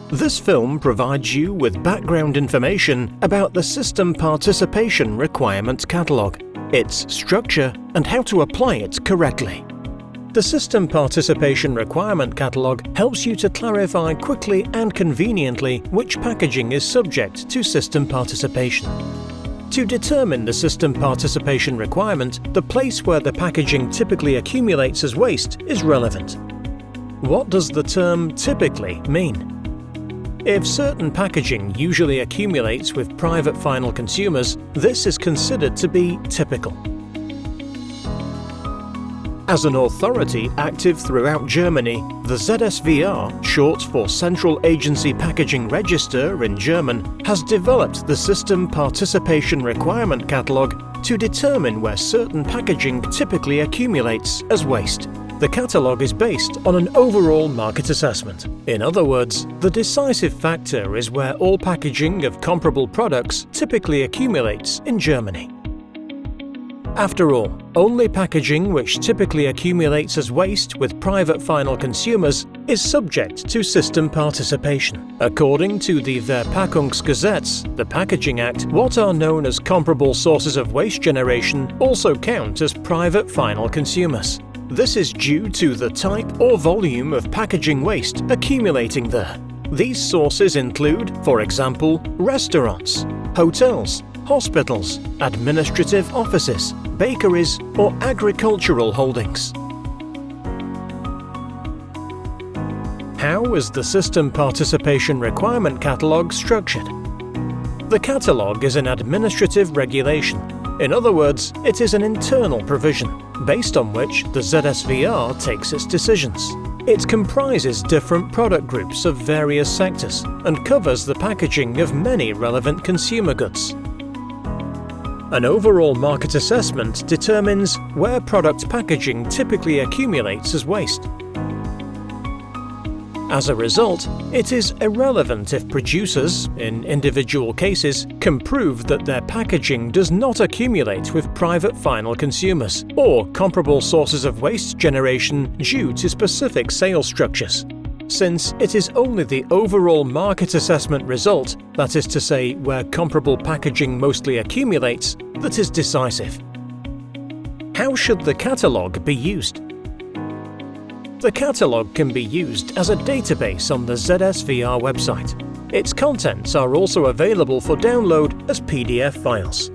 This film provides you with background information about the System Participation Requirements Catalogue, its structure, and how to apply it correctly. The System Participation Requirement Catalogue helps you to clarify quickly and conveniently which packaging is subject to system participation. To determine the system participation requirement, the place where the packaging typically accumulates as waste is relevant. What does the term "typically" mean? If certain packaging usually accumulates with private final consumers, this is considered to be typical. As an authority active throughout Germany, the ZSVR, short for Central Agency Packaging Register in German, has developed the System Participation Requirement Catalogue to determine where certain packaging typically accumulates as waste. The catalogue is based on an overall market assessment. In other words, the decisive factor is where all packaging of comparable products typically accumulates in Germany. After all, only packaging which typically accumulates as waste with private final consumers is subject to system participation. According to the Verpackungsregister, the Packaging Act, what are known as comparable sources of waste generation also count as private final consumers. This is due to the type or volume of packaging waste accumulating there. These sources include, for example, restaurants, hotels, hospitals, administrative offices, bakeries, or agricultural holdings. How is the System Participation Requirement Catalogue structured? The catalogue is an administrative regulation. In other words, it is an internal provision, based on which the ZSVR takes its decisions. It comprises different product groups of various sectors and covers the packaging of many relevant consumer goods. An overall market assessment determines where product packaging typically accumulates as waste. As a result, it is irrelevant if producers, in individual cases, can prove that their packaging does not accumulate with private final consumers, or comparable sources of waste generation due to specific sales structures, since it is only the overall market assessment result, that is to say, where comparable packaging mostly accumulates, that is decisive. How should the catalogue be used? The catalogue can be used as a database on the ZSVR website. Its contents are also available for download as PDF files.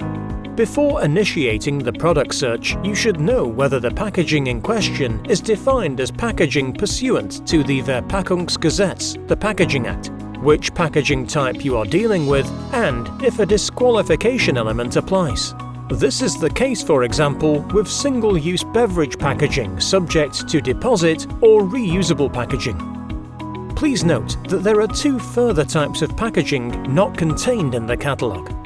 Before initiating the product search, you should know whether the packaging in question is defined as packaging pursuant to the Verpackungsregister, the Packaging Act, which packaging type you are dealing with, and if a disqualification element applies. This is the case, for example, with single-use beverage packaging subject to deposit or reusable packaging. Please note that there are two further types of packaging not contained in the catalogue.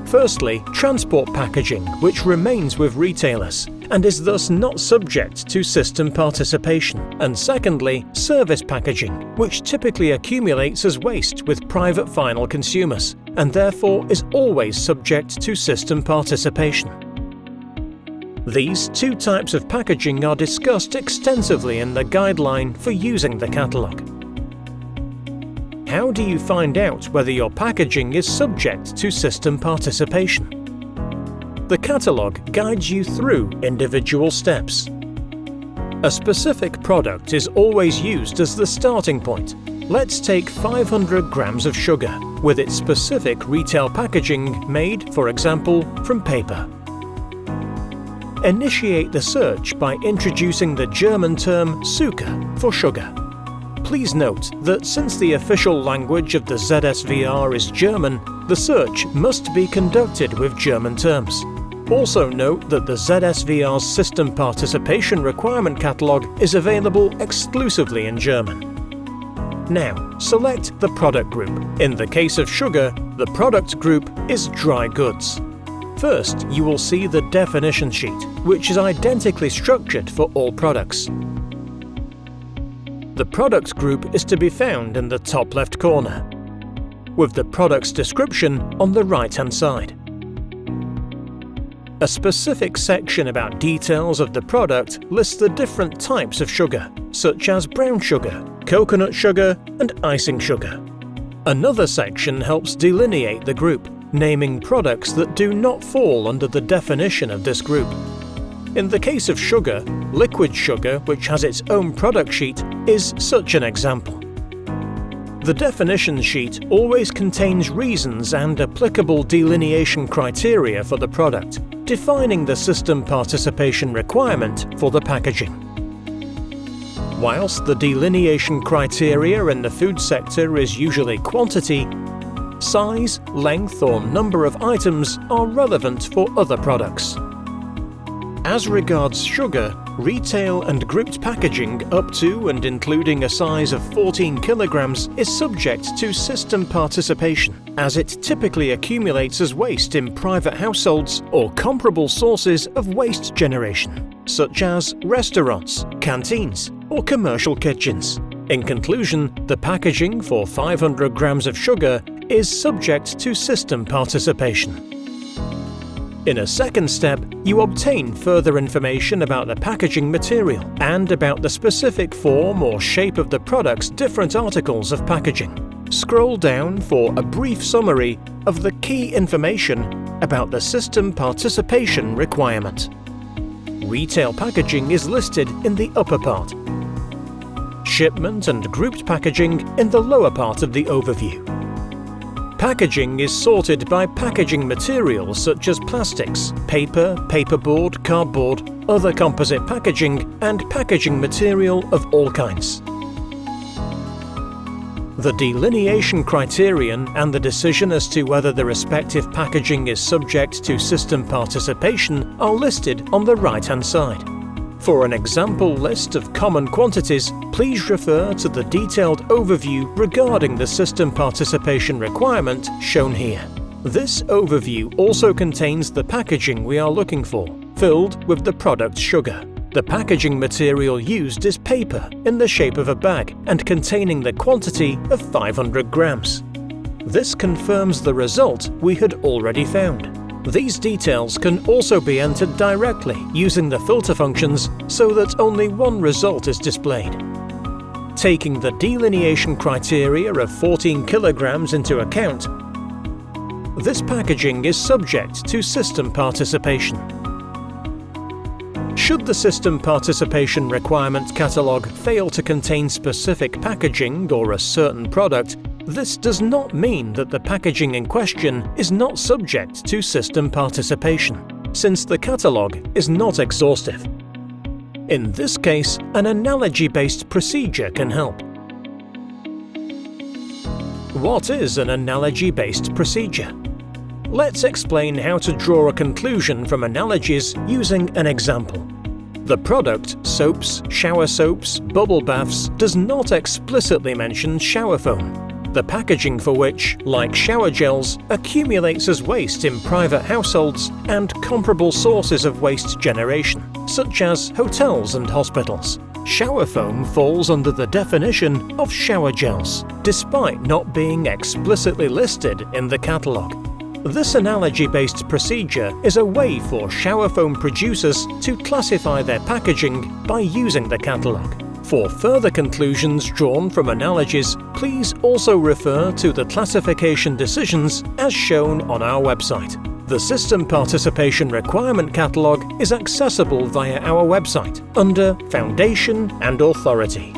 Firstly, transport packaging, which remains with retailers and is thus not subject to system participation. And secondly, service packaging, which typically accumulates as waste with private final consumers and therefore is always subject to system participation. These two types of packaging are discussed extensively in the guideline for using the catalogue. How do you find out whether your packaging is subject to system participation? The catalogue guides you through individual steps. A specific product is always used as the starting point. Let's take 500 grams of sugar, with its specific retail packaging made, for example, from paper. Initiate the search by introducing the German term Zucker for sugar. Please note that since the official language of the ZSVR is German, the search must be conducted with German terms. Also note that the ZSVR's System Participation Requirement Catalogue is available exclusively in German. Now, select the product group. In the case of sugar, the product group is dry goods. First, you will see the definition sheet, which is identically structured for all products. The product group is to be found in the top left corner, with the product's description on the right-hand side. A specific section about details of the product lists the different types of sugar, such as brown sugar, coconut sugar, and icing sugar. Another section helps delineate the group, naming products that do not fall under the definition of this group. In the case of sugar, liquid sugar, which has its own product sheet, is such an example. The definition sheet always contains reasons and applicable delineation criteria for the product, defining the system participation requirement for the packaging. Whilst the delineation criteria in the food sector is usually quantity, size, length or number of items are relevant for other products. As regards sugar, retail and grouped packaging up to and including a size of 14 kilograms is subject to system participation, as it typically accumulates as waste in private households or comparable sources of waste generation, such as restaurants, canteens, or commercial kitchens. In conclusion, the packaging for 500 grams of sugar is subject to system participation. In a second step, you obtain further information about the packaging material and about the specific form or shape of the product's different articles of packaging. Scroll down for a brief summary of the key information about the system participation requirement. Retail packaging is listed in the upper part. Shipment and grouped packaging in the lower part of the overview. Packaging is sorted by packaging materials such as plastics, paper, paperboard, cardboard, other composite packaging, and packaging material of all kinds. The delineation criterion and the decision as to whether the respective packaging is subject to system participation are listed on the right-hand side. For an example list of common quantities, please refer to the detailed overview regarding the system participation requirement shown here. This overview also contains the packaging we are looking for, filled with the product sugar. The packaging material used is paper in the shape of a bag and containing the quantity of 500 grams. This confirms the result we had already found. These details can also be entered directly using the filter functions so that only one result is displayed. Taking the delineation criteria of 14 kilograms into account, this packaging is subject to system participation. Should the system participation requirement catalogue fail to contain specific packaging or a certain product, this does not mean that the packaging in question is not subject to system participation, since the catalogue is not exhaustive. In this case, an analogy-based procedure can help. What is an analogy-based procedure? Let's explain how to draw a conclusion from analogies using an example. The product, soaps, shower soaps, bubble baths, does not explicitly mention shower foam, the packaging for which, like shower gels, accumulates as waste in private households and comparable sources of waste generation, such as hotels and hospitals. Shower foam falls under the definition of shower gels, despite not being explicitly listed in the catalogue. This analogy-based procedure is a way for shower foam producers to classify their packaging by using the catalogue. For further conclusions drawn from analogies, please also refer to the classification decisions as shown on our website. The System Participation Requirement Catalogue is accessible via our website under Foundation and Authority.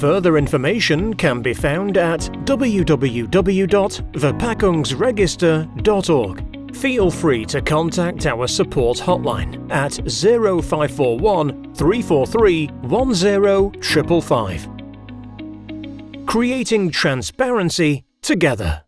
Further information can be found at www.verpackungsregister.org. Feel free to contact our support hotline at 0541 343 10555. Creating transparency together.